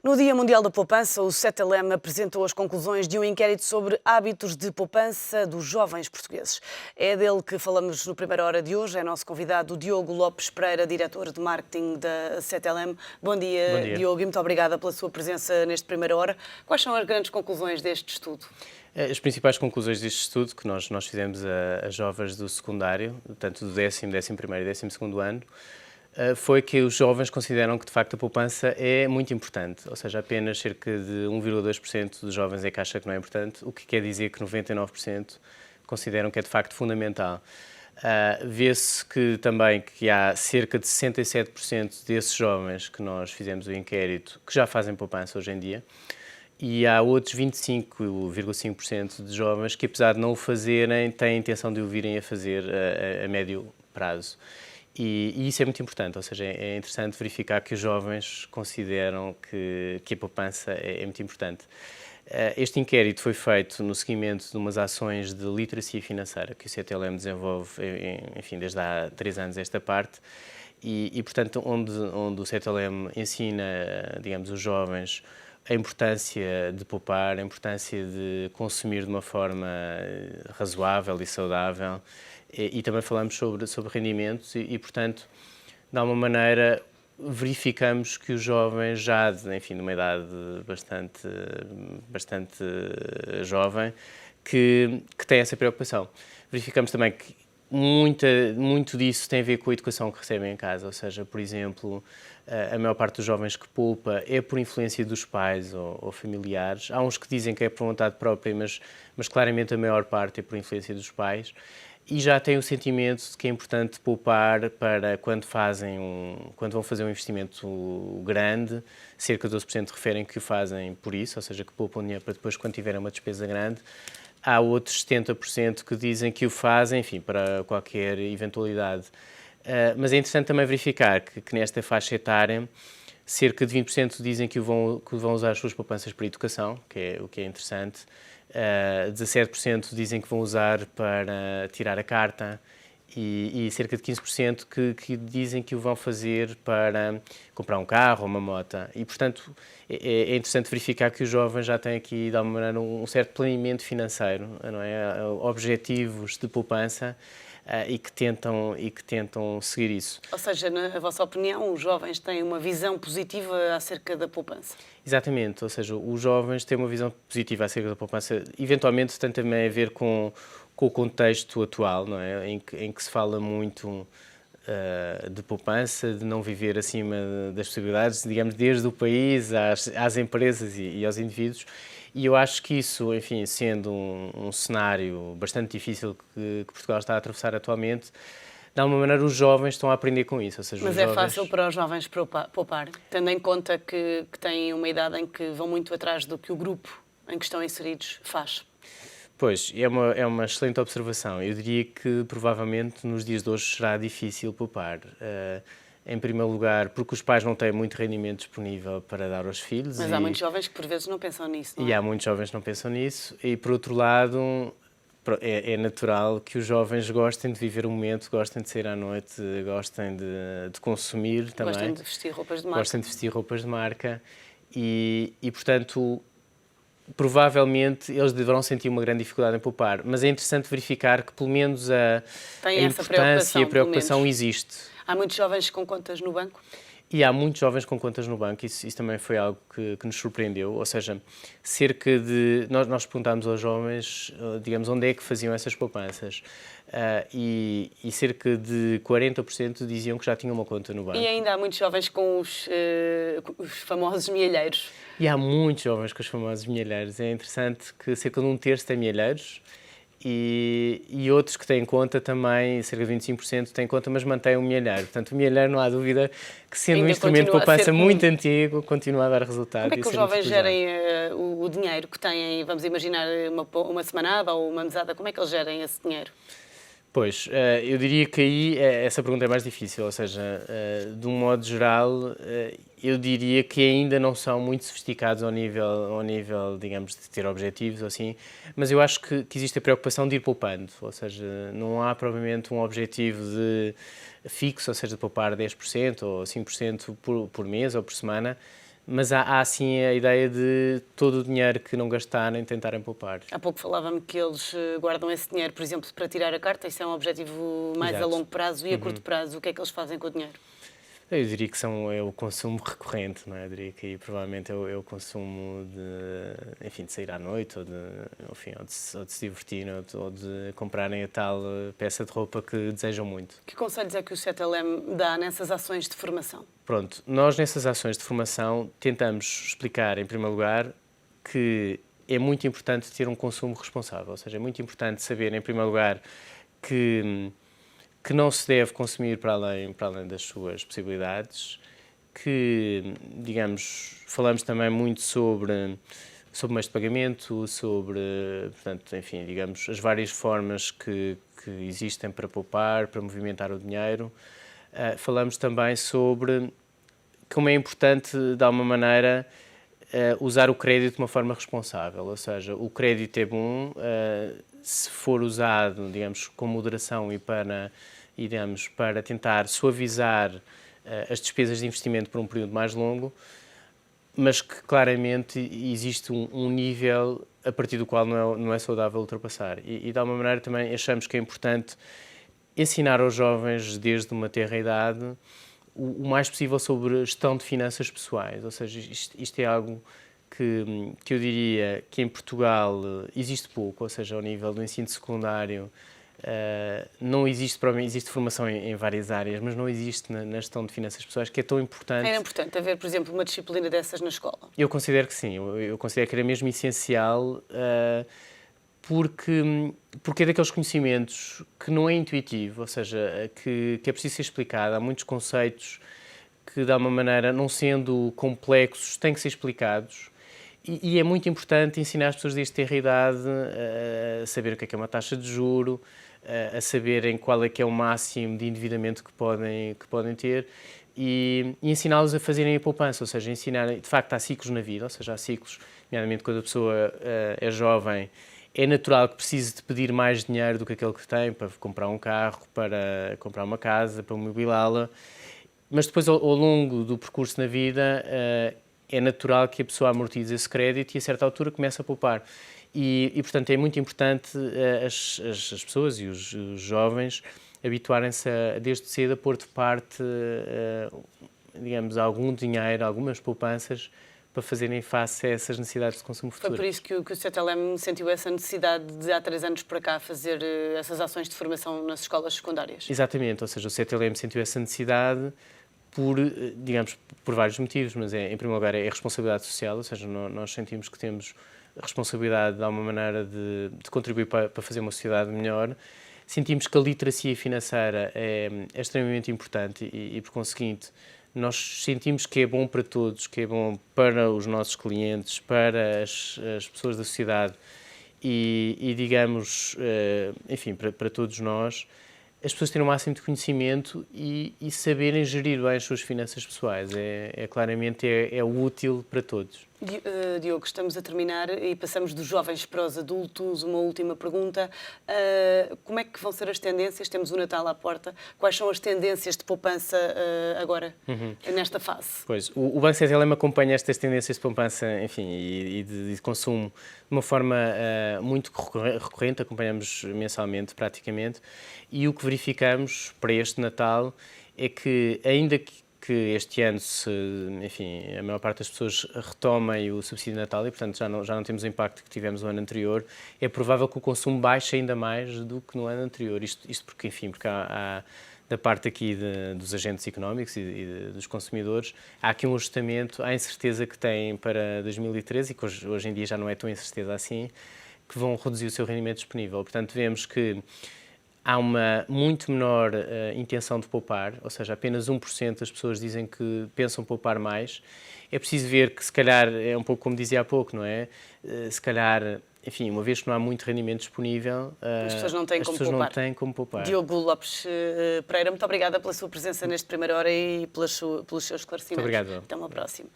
No Dia Mundial da Poupança, o CETELEM apresentou as conclusões de um inquérito sobre hábitos de poupança dos jovens portugueses. É dele que falamos no Primeira Hora de hoje. É nosso convidado o Diogo Lopes Pereira, diretor de marketing da CETELEM. Bom Bom dia, dia. Diogo, e muito obrigada pela sua presença neste Primeira Hora. Quais são as grandes conclusões deste estudo? As principais conclusões deste estudo que nós fizemos a jovens do secundário, tanto do 10º, 11º e 12º ano, foi que os jovens consideram que, de facto, a poupança é muito importante, ou seja, apenas cerca de 1,2% dos jovens é que acha que não é importante, o que quer dizer que 99% consideram que é, de facto, fundamental. Vê-se que também que há cerca de 67% desses jovens que nós fizemos o inquérito que já fazem poupança hoje em dia, e há outros 25,5% de jovens que, apesar de não o fazerem, têm a intenção de o virem a fazer a médio prazo. E isso é muito importante, ou seja, é interessante verificar que os jovens consideram que a poupança é muito importante. Este inquérito foi feito no seguimento de umas ações de literacia financeira que o CETELEM desenvolve, enfim, desde há 3 anos esta parte, portanto, onde o CETELEM ensina, digamos, os jovens a importância de poupar, a importância de consumir de uma forma razoável e saudável, e também falamos sobre rendimentos portanto, de alguma maneira, verificamos que os jovens já, enfim, de uma idade bastante jovem, que têm essa preocupação. Verificamos também que muito disso tem a ver com a educação que recebem em casa, ou seja, por exemplo, a maior parte dos jovens que poupa é por influência dos pais ou familiares. Há uns que dizem que é por vontade própria, mas claramente a maior parte é por influência dos pais. E já têm o sentimento de que é importante poupar para quando vão fazer um investimento grande, cerca de 12% referem que o fazem por isso, ou seja, que poupam dinheiro para depois quando tiverem uma despesa grande. Há outros 70% que dizem que o fazem, enfim, para qualquer eventualidade. Mas é interessante também verificar que nesta faixa etária, cerca de 20% dizem que vão usar as suas poupanças para a educação, o que é interessante. 17% dizem que vão usar para tirar a carta e cerca de 15% que dizem que o vão fazer para comprar um carro ou uma moto. E, portanto, é interessante verificar que os jovens já têm aqui, de alguma maneira, um certo planeamento financeiro, não é? Objetivos de poupança e que tentam seguir isso. Ou seja, na vossa opinião, os jovens têm uma visão positiva acerca da poupança? Exatamente, ou seja, os jovens têm uma visão positiva acerca da poupança, eventualmente tem também a ver com o contexto atual, não é? Em que se fala muito de poupança, de não viver acima das possibilidades, digamos, desde o país às empresas e aos indivíduos. E eu acho que isso, enfim, sendo um cenário bastante difícil que Portugal está a atravessar atualmente, de alguma maneira os jovens estão a aprender com isso. Ou seja, Mas os é jovens... fácil para os jovens poupar, tendo em conta que têm uma idade em que vão muito atrás do que o grupo em que estão inseridos faz? Pois, é uma excelente observação. Eu diria que provavelmente nos dias de hoje será difícil poupar. Em primeiro lugar, porque os pais não têm muito rendimento disponível para dar aos filhos. Mas há muitos jovens que por vezes não pensam nisso, não é? E há muitos jovens que não pensam nisso. E por outro lado, é natural que os jovens gostem de viver o momento, gostem de sair à noite, gostem de consumir também. Gostem de vestir roupas de marca. Gostem de vestir roupas de marca. Portanto, provavelmente eles deverão sentir uma grande dificuldade em poupar, mas é interessante verificar que pelo menos a importância e a preocupação existe. Há muitos jovens com contas no banco? E há muitos jovens com contas no banco, isso também foi algo que nos surpreendeu, ou seja, cerca de... Nós perguntámos aos jovens, digamos, onde é que faziam essas poupanças, e cerca de 40% diziam que já tinham uma conta no banco. E ainda há muitos jovens com os famosos milhalheiros? E há muitos jovens com os famosos milhalheiros. É interessante que cerca de 1/3 têm milhalheiros e outros que têm conta também, cerca de 25% têm conta, mas mantêm um milhalheiro. Portanto, o milhalheiro, não há dúvida que, sendo um instrumento de poupança muito antigo, continua a dar resultado. Como é que os jovens gerem o dinheiro que têm? Vamos imaginar uma semanada ou uma mesada. Como é que eles gerem esse dinheiro? Pois, eu diria que aí essa pergunta é mais difícil, ou seja, de um modo geral, eu diria que ainda não são muito sofisticados ao nível, digamos, de ter objetivos ou assim, mas eu acho que existe a preocupação de ir poupando, ou seja, não há provavelmente um objetivo fixo, ou seja, de poupar 10% ou 5% por mês ou por semana, mas há sim a ideia de todo o dinheiro que não gastarem, tentarem poupar. Há pouco falava-me que eles guardam esse dinheiro, por exemplo, para tirar a carta. Isso é um objetivo mais a Exato. longo prazo e a curto prazo. O que é que eles fazem com o dinheiro? Eu diria que é o consumo recorrente, não é? Eu diria que aí provavelmente é o consumo enfim, de sair à noite, enfim, ou de se divertir, ou de comprarem a tal peça de roupa que desejam muito. Que conselhos é que o CETLM dá nessas ações de formação? Pronto, nós nessas ações de formação tentamos explicar, em primeiro lugar, que é muito importante ter um consumo responsável, ou seja, é muito importante saber, em primeiro lugar, que não se deve consumir para além das suas possibilidades, que, digamos, falamos também muito sobre meios de pagamento, sobre, portanto, enfim, digamos, as várias formas que existem para poupar, para movimentar o dinheiro. Falamos também sobre como é importante, de alguma maneira, usar o crédito de uma forma responsável, ou seja, o crédito é bom se for usado, digamos, com moderação digamos, para tentar suavizar as despesas de investimento por um período mais longo, mas que claramente existe um nível a partir do qual não é saudável ultrapassar. E de alguma maneira também achamos que é importante ensinar aos jovens desde uma tenra idade o mais possível sobre gestão de finanças pessoais, ou seja, isto é algo que eu diria que em Portugal existe pouco, ou seja, ao nível do ensino secundário não existe, provavelmente existe formação em várias áreas, mas não existe na gestão de finanças pessoais, que é tão importante. Era importante haver, por exemplo, uma disciplina dessas na escola? Eu considero que sim, eu considero que era mesmo essencial, porque é daqueles conhecimentos que não é intuitivo, ou seja, que é preciso ser explicado. Há muitos conceitos que, de alguma maneira, não sendo complexos, têm que ser explicados. E é muito importante ensinar as pessoas desde ter idade a saber o que é uma taxa de juro, a saberem qual é que é o máximo de endividamento que podem ter e ensiná-los a fazerem a poupança, ou seja, ensinar, de facto, há ciclos na vida, ou seja, há ciclos, nomeadamente quando a pessoa é jovem, é natural que precise de pedir mais dinheiro do que aquele que tem para comprar um carro, para comprar uma casa, para mobilá-la, mas depois, ao longo do percurso na vida, é natural que a pessoa amortize esse crédito e, a certa altura, comece a poupar. E portanto, é muito importante as pessoas e os jovens habituarem-se, desde cedo, a pôr de parte, digamos, algum dinheiro, algumas poupanças, para fazerem face a essas necessidades de consumo futuro. Foi por isso que o CETLM sentiu essa necessidade de, há 3 anos para cá, fazer essas ações de formação nas escolas secundárias? Exatamente, ou seja, o CETLM sentiu essa necessidade por vários motivos, mas em primeiro lugar é a responsabilidade social, ou seja, nós sentimos que temos a responsabilidade de alguma maneira de contribuir para fazer uma sociedade melhor. Sentimos que a literacia financeira é extremamente importante e, por conseguinte, nós sentimos que é bom para todos, que é bom para os nossos clientes, para as pessoas da sociedade e digamos, enfim, para todos nós, as pessoas terem o máximo de conhecimento e saberem gerir bem as suas finanças pessoais. Claramente útil para todos. Diogo, estamos a terminar e passamos dos jovens para os adultos. Uma última pergunta. Como é que vão ser as tendências? Temos o Natal à porta. Quais são as tendências de poupança agora, nesta fase? Pois, o Banco CETLM acompanha estas tendências de poupança, enfim, e de consumo de uma forma muito recorrente, acompanhamos mensalmente, praticamente, e o que verificamos para este Natal é que, ainda que este ano, enfim, a maior parte das pessoas retomem o subsídio de Natal e, portanto, já não temos o impacto que tivemos no ano anterior, é provável que o consumo baixe ainda mais do que no ano anterior. Isto porque, enfim, porque há da parte aqui dos agentes económicos e dos consumidores, há aqui um ajustamento à incerteza que têm para 2013 e que hoje em dia já não é tão incerteza assim, que vão reduzir o seu rendimento disponível. Portanto, vemos que há uma muito menor intenção de poupar, ou seja, apenas 1% das pessoas dizem que pensam poupar mais. É preciso ver que, se calhar, é um pouco como dizia há pouco, não é? Se calhar, enfim, uma vez que não há muito rendimento disponível, as pessoas não têm como poupar. Diogo Lopes Pereira, muito obrigada pela sua presença neste Primeira Hora e pelos seus esclarecimentos. Muito obrigado. Até uma próxima.